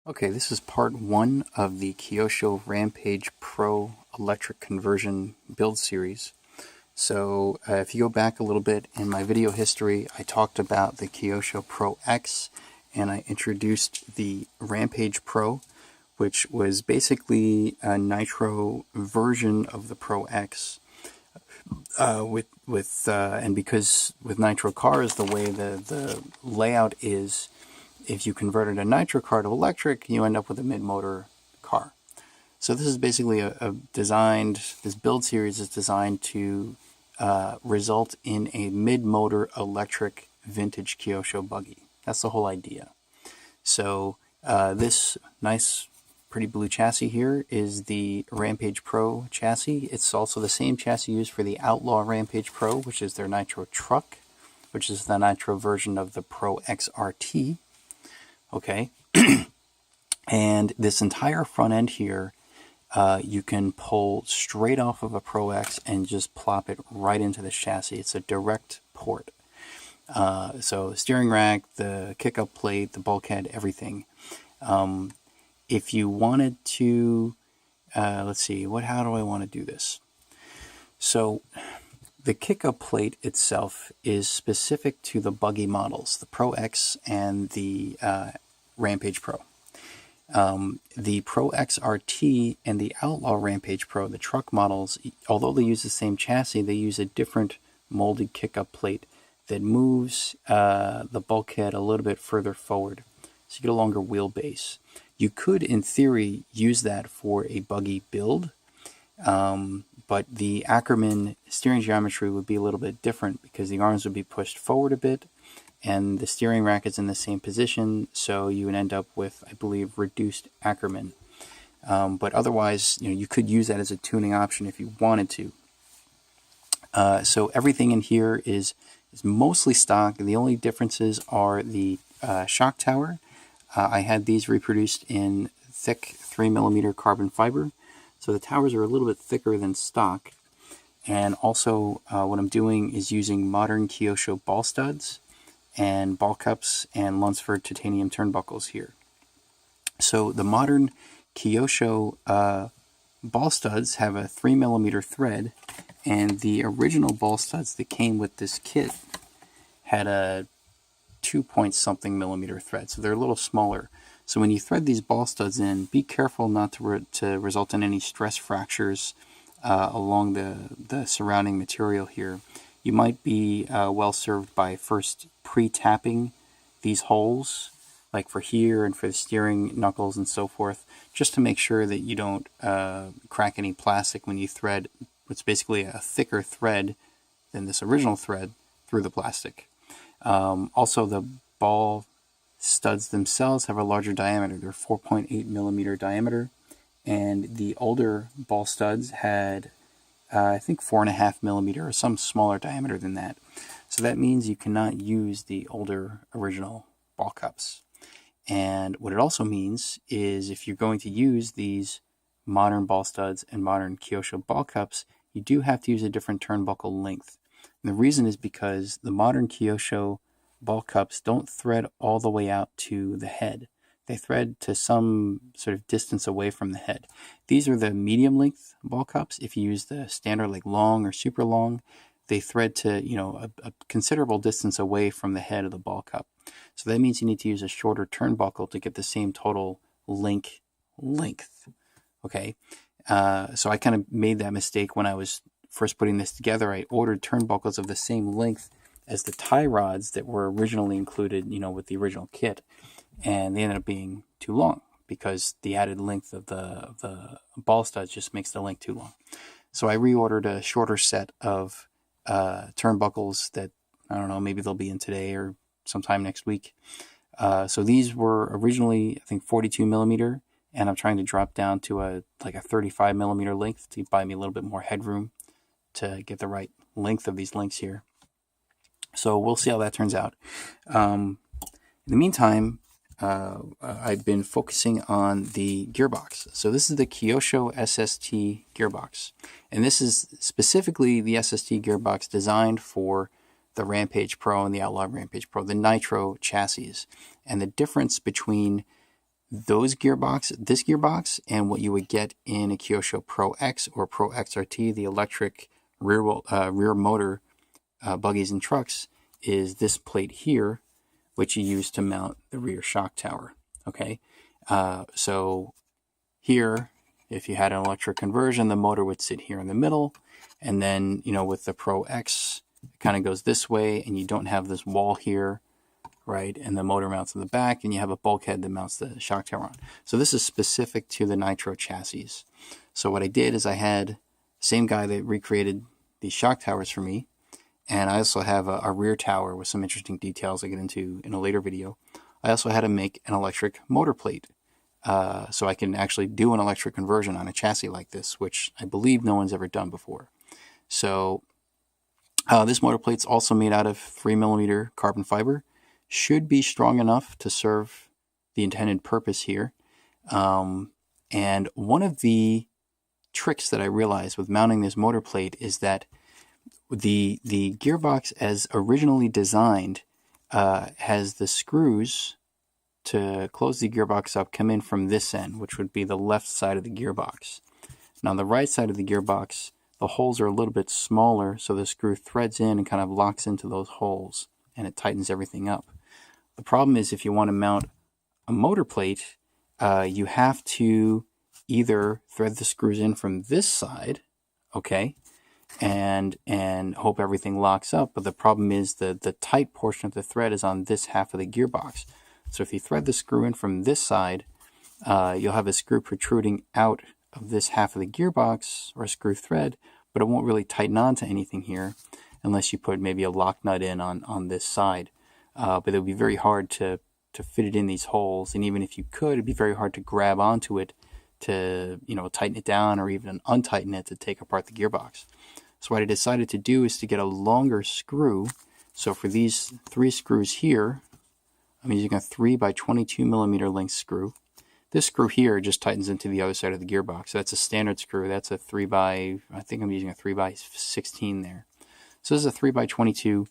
Okay, this is part one of the Kyosho Rampage Pro electric conversion build series. So if you go back a little bit in my video history, I talked about the Kyosho Pro X and I introduced the Rampage Pro, which was basically a Nitro version of the Pro X. And because with Nitro cars, the way the layout is, if you converted a Nitro car to electric, you end up with a mid-motor car. So this is basically this build series is designed to result in a mid-motor electric vintage Kyosho buggy. That's the whole idea. So this nice, pretty blue chassis here is the Rampage Pro chassis. It's also the same chassis used for the Outlaw Rampage Pro, which is their Nitro truck, which is the Nitro version of the Pro XRT. Okay, and this entire front end here, you can pull straight off of a Pro X and just plop it right into the chassis. It's a direct port. So steering rack, the kick-up plate, the bulkhead, everything. If you wanted to, let's see, how do I want to do this? So the kick-up plate itself is specific to the buggy models, the Pro X and the Rampage Pro. The Pro XRT and the Outlaw Rampage Pro, the truck models, although they use the same chassis, they use a different molded kick-up plate that moves the bulkhead a little bit further forward, so you get a longer wheelbase. You could, in theory, use that for a buggy build, but the Ackerman steering geometry would be a little bit different because the arms would be pushed forward a bit, and the steering rack is in the same position, so you would end up with, I believe, reduced Ackerman. But otherwise, you could use that as a tuning option if you wanted to. So everything in here is mostly stock. The only differences are the shock tower. I had these reproduced in thick 3mm carbon fiber, so the towers are a little bit thicker than stock. And also, what I'm doing is using modern Kyosho ball studs and ball cups and Lunsford titanium turnbuckles here. So the modern Kyosho ball studs have a 3mm thread, and the original ball studs that came with this kit had a 2-point-something millimeter thread, so they're a little smaller. So when you thread these ball studs in, be careful not to result in any stress fractures along the surrounding material here. You might be well served by first pre-tapping these holes, like for here and for the steering knuckles and so forth, just to make sure that you don't crack any plastic when you thread what's basically a thicker thread than this original thread through the plastic. Also, the ball studs themselves have a larger diameter. They're 4.8mm diameter, and the older ball studs had I think 4.5mm or some smaller diameter than that. So that means you cannot use the older original ball cups. And what it also means is if you're going to use these modern ball studs and modern Kyosho ball cups, you do have to use a different turnbuckle length. And the reason is because the modern Kyosho ball cups don't thread all the way out to the head. They thread to some sort of distance away from the head. These are the medium length ball cups. If you use the standard like long or super long, they thread to a considerable distance away from the head of the ball cup. So that means you need to use a shorter turnbuckle to get the same total length. Okay, so I kind of made that mistake when I was first putting this together. I ordered turnbuckles of the same length as the tie rods that were originally included, with the original kit. And they ended up being too long because the added length of the ball studs just makes the length too long. So I reordered a shorter set of turnbuckles that, I don't know, maybe they'll be in today or sometime next week. So these were originally, I think, 42mm, and I'm trying to drop down to a 35mm length to buy me a little bit more headroom to get the right length of these links here. So we'll see how that turns out. In the meantime, I've been focusing on the gearbox. So this is the Kyosho SST gearbox. And this is specifically the SST gearbox designed for the Rampage Pro and the Outlaw Rampage Pro, the Nitro chassis. And the difference between this gearbox, and what you would get in a Kyosho Pro X or Pro XRT, the electric rear motor buggies and trucks, is this plate here, which you use to mount the rear shock tower. Okay, so here, if you had an electric conversion, the motor would sit here in the middle, and then, you know, with the Pro X, it kind of goes this way, and you don't have this wall here, right? And the motor mounts in the back, and you have a bulkhead that mounts the shock tower on. So this is specific to the Nitro chassis. So what I did is I had the same guy that recreated these shock towers for me, and I also have a rear tower with some interesting details I get into in a later video. I also had to make an electric motor plate, so I can actually do an electric conversion on a chassis like this, which I believe no one's ever done before. So this motor plate's also made out of 3mm carbon fiber. Should be strong enough to serve the intended purpose here. And one of the tricks that I realized with mounting this motor plate is that the gearbox, as originally designed, has the screws to close the gearbox up come in from this end, which would be the left side of the gearbox. Now, on the right side of the gearbox, the holes are a little bit smaller, so the screw threads in and kind of locks into those holes, and it tightens everything up. The problem is, if you want to mount a motor plate, you have to either thread the screws in from this side, okay, and hope everything locks up. But the problem is the tight portion of the thread is on this half of the gearbox. So if you thread the screw in from this side, you'll have a screw protruding out of this half of the gearbox, or a screw thread, but it won't really tighten on to anything here unless you put maybe a lock nut in on this side. But it would be very hard to fit it in these holes, and even if you could, it'd be very hard to grab onto it to, you know, tighten it down or even untighten it to take apart the gearbox. So what I decided to do is to get a longer screw. So for these 3 screws here, I'm using a 3x22mm length screw. This screw here just tightens into the other side of the gearbox. So that's a standard screw. That's a I think I'm using a 3x16 there. So this is a 3x22,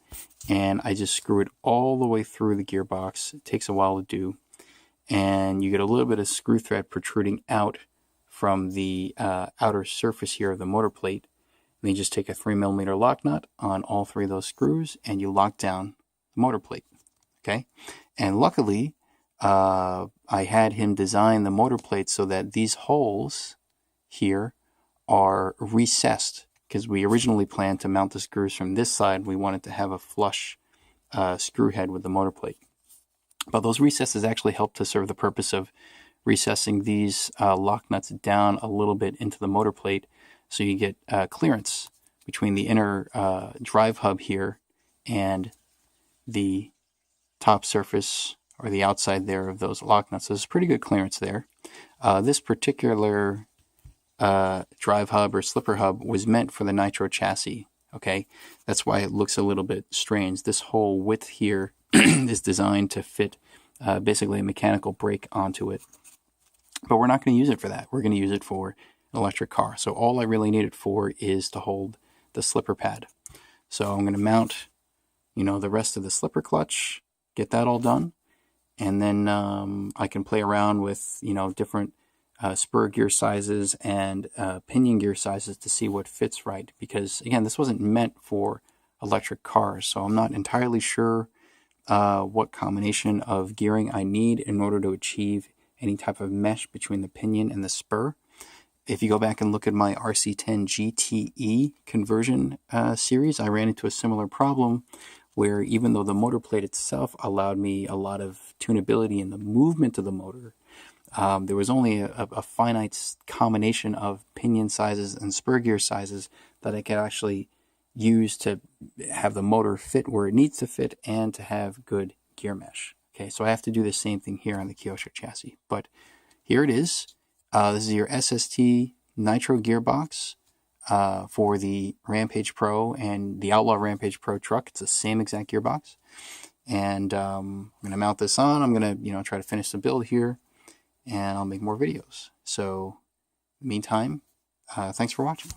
and I just screw it all the way through the gearbox. It takes a while to do, and you get a little bit of screw thread protruding out from the outer surface here of the motor plate. And you just take a 3mm lock nut on all 3 of those screws, and you lock down the motor plate. Okay, and luckily, I had him design the motor plate so that these holes here are recessed, because we originally planned to mount the screws from this side. We wanted to have a flush screw head with the motor plate. But those recesses actually help to serve the purpose of recessing these lock nuts down a little bit into the motor plate, so you get clearance between the inner drive hub here and the top surface, or the outside there, of those lock nuts. So there's pretty good clearance there. This particular drive hub or slipper hub was meant for the Nitro chassis. Okay, that's why it looks a little bit strange. This whole width here is designed to fit basically a mechanical brake onto it. But we're not going to use it for that. We're going to use it for an electric car. So all I really need it for is to hold the slipper pad. So I'm going to mount, you know, the rest of the slipper clutch, get that all done, and then I can play around with, you know, different spur gear sizes and pinion gear sizes to see what fits right. Because again, this wasn't meant for electric cars, so I'm not entirely sure what combination of gearing I need in order to achieve any type of mesh between the pinion and the spur. If you go back and look at my RC10 GTE conversion series, I ran into a similar problem where, even though the motor plate itself allowed me a lot of tunability in the movement of the motor, there was only a finite combination of pinion sizes and spur gear sizes that I could actually use to have the motor fit where it needs to fit and to have good gear mesh. Okay, so I have to do the same thing here on the Kyosho chassis. But here it is. This is your SST Nitro Gearbox for the Rampage Pro and the Outlaw Rampage Pro truck. It's the same exact gearbox. And I'm going to mount this on. I'm going to, try to finish the build here, and I'll make more videos. So, in the meantime, thanks for watching.